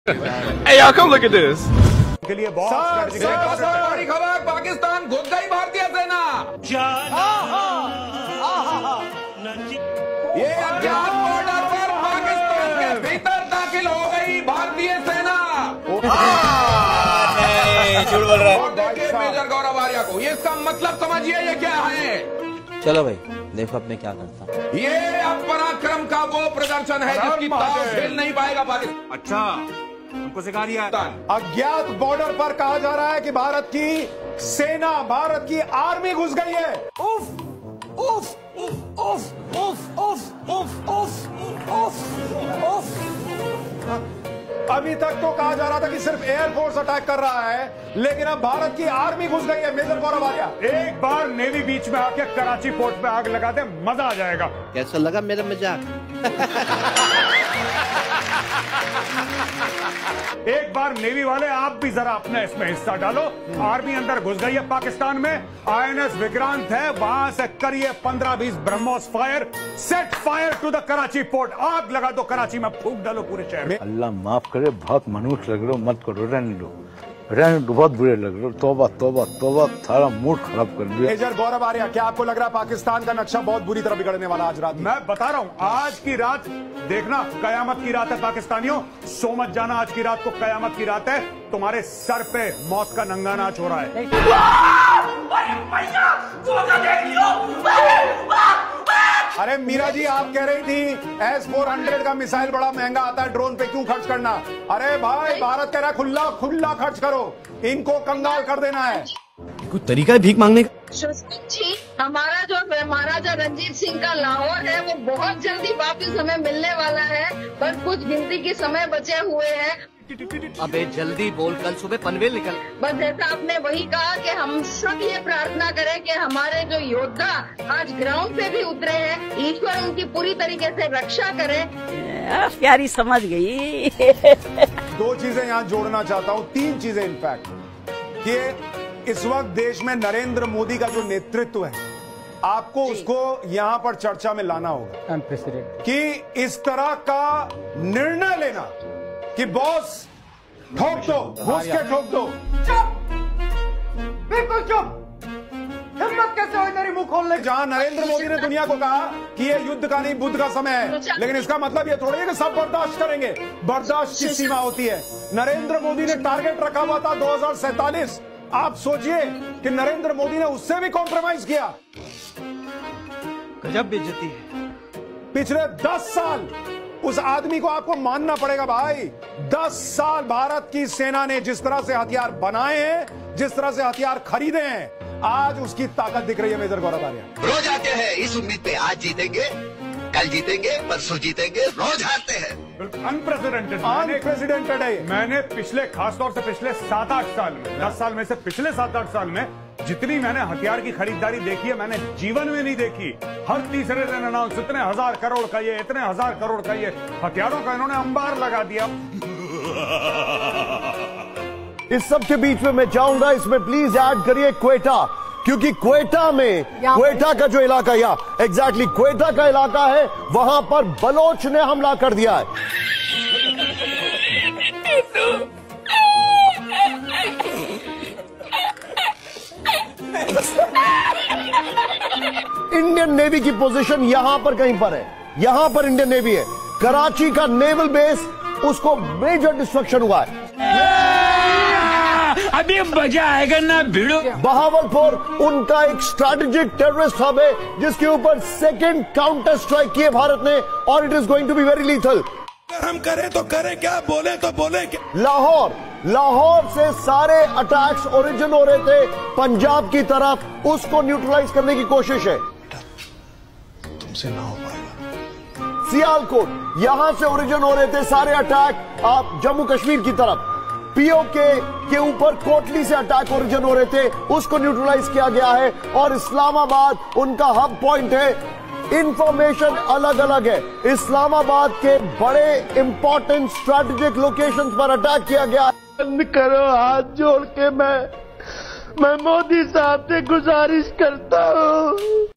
Hey, y'all, come look at this. के लिए बहुत बड़ी खबर, पाकिस्तान घुस गई भारतीय सेना। ये अज्ञात बॉर्डर पर पाकिस्तान के भीतर दाखिल हो गई भारतीय सेना। झूठ बोल रहा है। और देखिए मेजर गौरव आर्या को, ये इसका मतलब समझिए ये क्या है। चलो भाई देखो अब मैं क्या करता हूँ। ये अब पराक्रम का वो प्रदर्शन है जिसकी ताव झेल नहीं पाएगा पाकिस्तान। अच्छा हमको सिखा दिया। अज्ञात बॉर्डर पर कहा जा रहा है कि भारत की सेना, भारत की आर्मी घुस गई है। उफ उफ उफ उफ उफ उफ उफ उफ उफ उफ। अभी तक तो कहा जा रहा था कि सिर्फ एयरफोर्स अटैक कर रहा है, लेकिन अब भारत की आर्मी घुस गई है। मेजर गौरव आर्या, एक बार नेवी बीच में आके कराची पोर्ट पे आग लगा दे, मजा आ जाएगा। कैसा लगा मेरा मजाक? एक बार नेवी वाले आप भी जरा अपना इसमें हिस्सा डालो। आर्मी अंदर घुस गई है पाकिस्तान में। INS विक्रांत है, वहां से करिए 15-20 BrahMos fire, set fire to the Karachi port. आग लगा दो कराची में, फूंक डालो पूरे शहर में। अल्लाह माफ करे, बहुत मनुष्य लग रहे हो, मत करो, रहने दो, बहुत बुरे लग रहे हो। तौबा तौबा तौबा, सारा मूड खराब कर दिया। मेजर गौरव आर्या, क्या आपको लग रहा है पाकिस्तान का नक्शा बहुत बुरी तरह बिगड़ने वाला आज रात? मैं बता रहा हूँ, आज की रात देखना कयामत की रात है पाकिस्तानियों। सो मत जाना, आज की रात को कयामत की रात है। तुम्हारे सर पे मौत का नंगा नाच हो रहा है। अरे मीरा जी, आप कह रही थी S-400 का मिसाइल बड़ा महंगा आता है, ड्रोन पे क्यों खर्च करना? अरे भाई, भारत कह रहा है खुला खुला खर्च करो, इनको कंगाल कर देना है। कुछ तरीका है भीख मांगने का? जी, हमारा जो महाराजा रंजीत सिंह का लाहौर है वो बहुत जल्दी वापस हमें मिलने वाला है, बस कुछ गिनती के समय बचे हुए हैं। अबे जल्दी बोल, कल सुबह पनवेल निकल। बस जैसा आपने वही कहा कि हम सब ये प्रार्थना करें कि हमारे जो योद्धा आज ग्राउंड पे भी उतरे हैं, ईश्वर उनकी पूरी तरीके से रक्षा करे। प्यारी समझ गई। दो चीजें यहाँ जोड़ना चाहता हूँ, तीन चीजें इनफैक्ट, कि इस वक्त देश में नरेंद्र मोदी का जो नेतृत्व है, आपको उसको यहाँ पर चर्चा में लाना होगा कि इस तरह का निर्णय लेना कि बॉस ठोक दो, घुस के ठोक दो। चुप, बिल्कुल चुप। हिम्मत कैसे हुई तेरी मुंह खोलने? जहां नरेंद्र मोदी ने दुनिया को कहा कि ये युद्ध का नहीं बुद्ध का समय है, लेकिन इसका मतलब ये थोड़ी है कि सब बर्दाश्त करेंगे। बर्दाश्त की सीमा होती है। नरेंद्र मोदी ने टारगेट रखा हुआ था 2047। आप सोचिए कि नरेंद्र मोदी ने उससे भी कॉम्प्रोमाइज किया। गजब बेइज्जती है। पिछले 10 साल उस आदमी को आपको मानना पड़ेगा भाई। 10 साल भारत की सेना ने जिस तरह से हथियार बनाए हैं, जिस तरह से हथियार खरीदे हैं, आज उसकी ताकत दिख रही है। मेजर गौरव आर्या, रोज आते हैं इस उम्मीद पे, आज जीतेंगे, कल जीतेंगे, परसों जीतेंगे, रोज हारते हैं। अनप्रेसिडेंटेड है। मैंने पिछले, खासतौर से पिछले 7-8 साल में, 10 साल में से पिछले 7-8 साल में जितनी मैंने हथियार की खरीदारी देखी है, मैंने जीवन में नहीं देखी। हर तीसरे दिन अनाउंस, इतने 1000 करोड़ का ये, इतने 1000 करोड़ का ये, हथियारों का इन्होंने अंबार लगा दिया। इस सब के बीच में मैं चाहूंगा इसमें प्लीज ऐड करिए क्वेटा, क्योंकि क्वेटा में, क्वेटा का जो इलाका, या एग्जैक्टली क्वेटा का इलाका है, वहां पर बलोच ने हमला कर दिया है। इंडियन नेवी की पोजीशन यहां पर कहीं पर है, यहां पर इंडियन नेवी है। कराची का नेवल बेस, उसको मेजर डिस्ट्रक्शन हुआ है। अभी मजा आएगा ना भिड़ो। बहावलपुर उनका एक स्ट्रैटेजिक टेररिस्ट हब है, जिसके ऊपर सेकेंड काउंटर स्ट्राइक किए भारत ने, और it is going to be very lethal. हम करें तो करें क्या, बोले तो बोले क्या। लाहौर से सारे अटैक्स ओरिजिन हो रहे थे पंजाब की तरफ, उसको न्यूट्रलाइज करने की कोशिश है। तुमसे ना हो पाएगा। सियालकोट, यहां से ओरिजिन हो रहे थे सारे अटैक आप जम्मू कश्मीर की तरफ। पीओके के ऊपर कोटली से अटैक ओरिजिन हो रहे थे, उसको न्यूट्रलाइज किया गया है। और इस्लामाबाद उनका हब पॉइंट है। इंफॉर्मेशन अलग अलग है। इस्लामाबाद के बड़े इंपॉर्टेंट स्ट्रैटेजिक लोकेशंस पर अटैक किया गया। बंद करो, हाथ जोड़ के मैं मोदी साहब से गुजारिश करता हूं।